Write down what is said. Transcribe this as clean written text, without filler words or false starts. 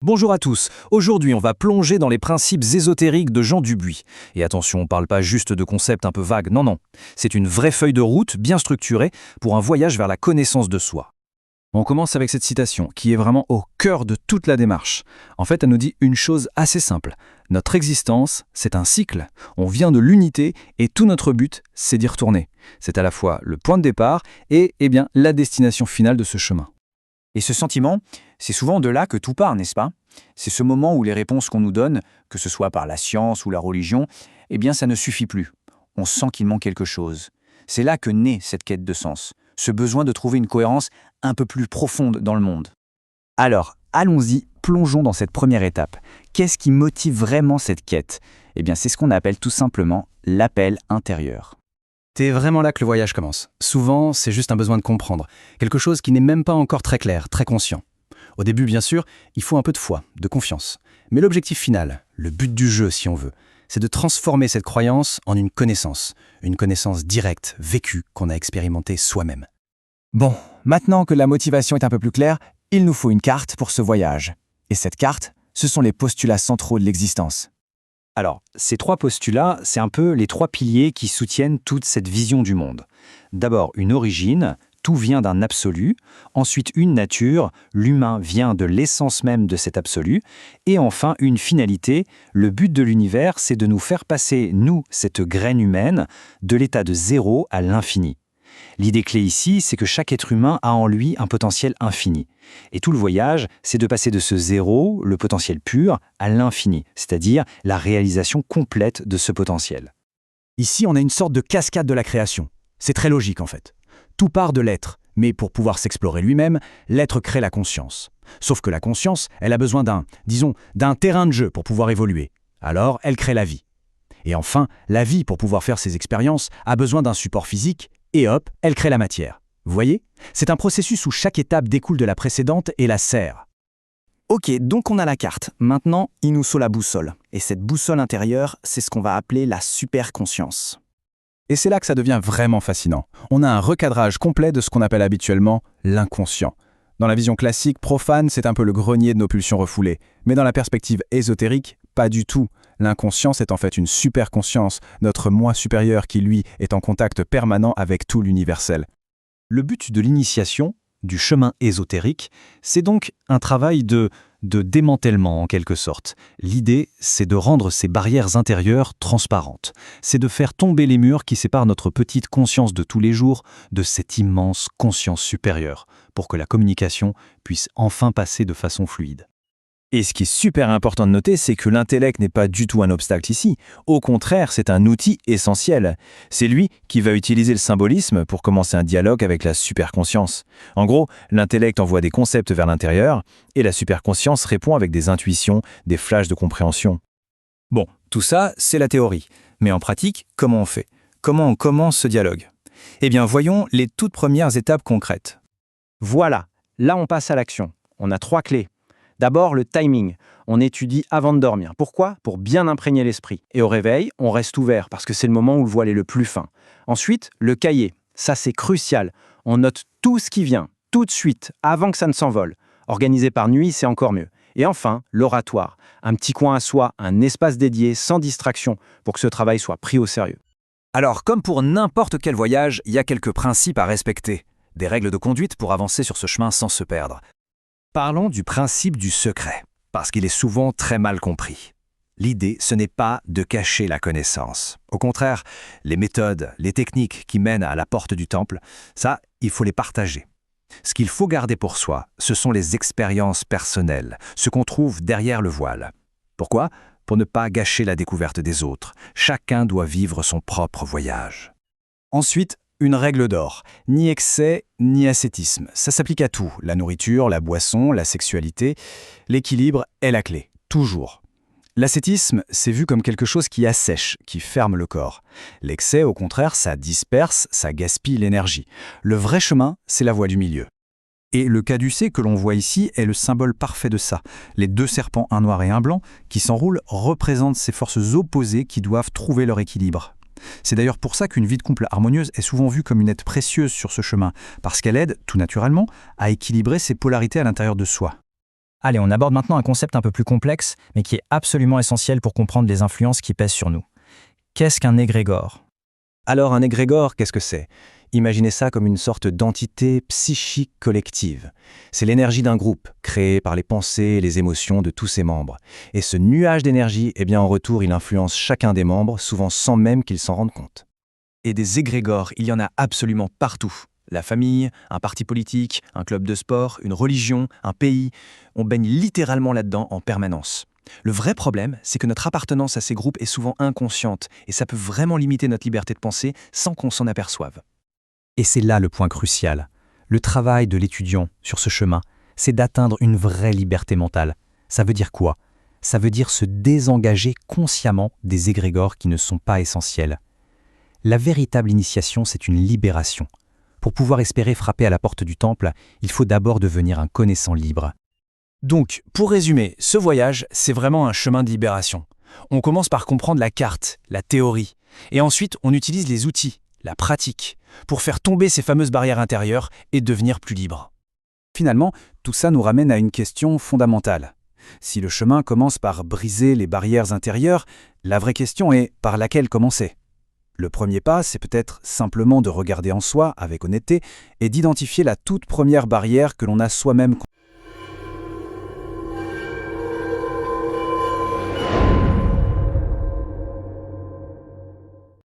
Bonjour à tous, aujourd'hui on va plonger dans les principes ésotériques de Jean Dubuis. Et attention, on ne parle pas juste de concepts un peu vagues, non. C'est une vraie feuille de route bien structurée pour un voyage vers la connaissance de soi. On commence avec cette citation qui est vraiment au cœur de toute la démarche. En fait, elle nous dit une chose assez simple. Notre existence, c'est un cycle. On vient de l'unité et tout notre but, c'est d'y retourner. C'est à la fois le point de départ et la destination finale de ce chemin. Et ce sentiment, c'est souvent de là que tout part, n'est-ce pas? C'est ce moment où les réponses qu'on nous donne, que ce soit par la science ou la religion, ça ne suffit plus. On sent qu'il manque quelque chose. C'est là que naît cette quête de sens, ce besoin de trouver une cohérence un peu plus profonde dans le monde. Alors, allons-y, plongeons dans cette première étape. Qu'est-ce qui motive vraiment cette quête? C'est ce qu'on appelle tout simplement l'appel intérieur. C'est vraiment là que le voyage commence. Souvent, c'est juste un besoin de comprendre. Quelque chose qui n'est même pas encore très clair, très conscient. Au début, bien sûr, il faut un peu de foi, de confiance. Mais l'objectif final, le but du jeu si on veut, c'est de transformer cette croyance en une connaissance directe, vécue, qu'on a expérimentée soi-même. Bon, maintenant que la motivation est un peu plus claire, il nous faut une carte pour ce voyage. Et cette carte, ce sont les postulats centraux de l'existence. Alors, ces trois postulats, c'est un peu les trois piliers qui soutiennent toute cette vision du monde. D'abord, une origine, tout vient d'un absolu. Ensuite, une nature, l'humain vient de l'essence même de cet absolu. Et enfin, une finalité, le but de l'univers, c'est de nous faire passer, nous, cette graine humaine, de l'état de zéro à l'infini. L'idée clé ici, c'est que chaque être humain a en lui un potentiel infini. Et tout le voyage, c'est de passer de ce zéro, le potentiel pur, à l'infini, c'est-à-dire la réalisation complète de ce potentiel. Ici, on a une sorte de cascade de la création. C'est très logique en fait. Tout part de l'être, mais pour pouvoir s'explorer lui-même, l'être crée la conscience. Sauf que la conscience, elle a besoin d'un terrain de jeu pour pouvoir évoluer. Alors, elle crée la vie. Et enfin, la vie, pour pouvoir faire ses expériences, a besoin d'un support physique, et hop, elle crée la matière. Vous voyez? C'est un processus où chaque étape découle de la précédente et la sert. Ok, donc on a la carte. Maintenant, il nous faut la boussole. Et cette boussole intérieure, c'est ce qu'on va appeler la superconscience. Et c'est là que ça devient vraiment fascinant. On a un recadrage complet de ce qu'on appelle habituellement l'inconscient. Dans la vision classique, profane, c'est un peu le grenier de nos pulsions refoulées. Mais dans la perspective ésotérique, pas du tout. L'inconscient, c'est en fait une superconscience, notre moi supérieur qui, lui, est en contact permanent avec tout l'universel. Le but de l'initiation, du chemin ésotérique, c'est donc un travail de démantèlement en quelque sorte. L'idée, c'est de rendre ces barrières intérieures transparentes. C'est de faire tomber les murs qui séparent notre petite conscience de tous les jours de cette immense conscience supérieure, pour que la communication puisse enfin passer de façon fluide. Et ce qui est super important de noter, c'est que l'intellect n'est pas du tout un obstacle ici. Au contraire, c'est un outil essentiel. C'est lui qui va utiliser le symbolisme pour commencer un dialogue avec la superconscience. En gros, l'intellect envoie des concepts vers l'intérieur et la superconscience répond avec des intuitions, des flashs de compréhension. Bon, tout ça, c'est la théorie. Mais en pratique, comment on fait? Comment on commence ce dialogue? Voyons les toutes premières étapes concrètes. Voilà, là on passe à l'action. On a trois clés. D'abord, le timing. On étudie avant de dormir. Pourquoi? Pour bien imprégner l'esprit. Et au réveil, on reste ouvert parce que c'est le moment où le voile est le plus fin. Ensuite, le cahier. Ça, c'est crucial. On note tout ce qui vient, tout de suite, avant que ça ne s'envole. Organisé par nuit, c'est encore mieux. Et enfin, l'oratoire. Un petit coin à soi, un espace dédié, sans distraction, pour que ce travail soit pris au sérieux. Alors, comme pour n'importe quel voyage, il y a quelques principes à respecter. Des règles de conduite pour avancer sur ce chemin sans se perdre. Parlons du principe du secret, parce qu'il est souvent très mal compris. L'idée, ce n'est pas de cacher la connaissance. Au contraire, les méthodes, les techniques qui mènent à la porte du temple, ça, il faut les partager. Ce qu'il faut garder pour soi, ce sont les expériences personnelles, ce qu'on trouve derrière le voile. Pourquoi? Pour ne pas gâcher la découverte des autres. Chacun doit vivre son propre voyage. Ensuite, une règle d'or, ni excès, ni ascétisme. Ça s'applique à tout, la nourriture, la boisson, la sexualité. L'équilibre est la clé, toujours. L'ascétisme, c'est vu comme quelque chose qui assèche, qui ferme le corps. L'excès, au contraire, ça disperse, ça gaspille l'énergie. Le vrai chemin, c'est la voie du milieu. Et le caducée que l'on voit ici est le symbole parfait de ça. Les deux serpents, un noir et un blanc, qui s'enroulent, représentent ces forces opposées qui doivent trouver leur équilibre. C'est d'ailleurs pour ça qu'une vie de couple harmonieuse est souvent vue comme une aide précieuse sur ce chemin, parce qu'elle aide, tout naturellement, à équilibrer ces polarités à l'intérieur de soi. Allez, on aborde maintenant un concept un peu plus complexe, mais qui est absolument essentiel pour comprendre les influences qui pèsent sur nous. Qu'est-ce qu'un égrégore ? Alors un égrégore, qu'est-ce que c'est ? Imaginez ça comme une sorte d'entité psychique collective. C'est l'énergie d'un groupe, créée par les pensées et les émotions de tous ses membres. Et ce nuage d'énergie, en retour, il influence chacun des membres, souvent sans même qu'ils s'en rendent compte. Et des égrégores, il y en a absolument partout. La famille, un parti politique, un club de sport, une religion, un pays, on baigne littéralement là-dedans en permanence. Le vrai problème, c'est que notre appartenance à ces groupes est souvent inconsciente, et ça peut vraiment limiter notre liberté de penser sans qu'on s'en aperçoive. Et c'est là le point crucial. Le travail de l'étudiant sur ce chemin, c'est d'atteindre une vraie liberté mentale. Ça veut dire quoi ? Ça veut dire se désengager consciemment des égrégores qui ne sont pas essentiels. La véritable initiation, c'est une libération. Pour pouvoir espérer frapper à la porte du temple, il faut d'abord devenir un connaissant libre. Donc, pour résumer, ce voyage, c'est vraiment un chemin de libération. On commence par comprendre la carte, la théorie, et ensuite on utilise les outils, la pratique, pour faire tomber ces fameuses barrières intérieures et devenir plus libre. Finalement, tout ça nous ramène à une question fondamentale. Si le chemin commence par briser les barrières intérieures, la vraie question est par laquelle commencer ? Le premier pas, c'est peut-être simplement de regarder en soi, avec honnêteté, et d'identifier la toute première barrière que l'on a soi-même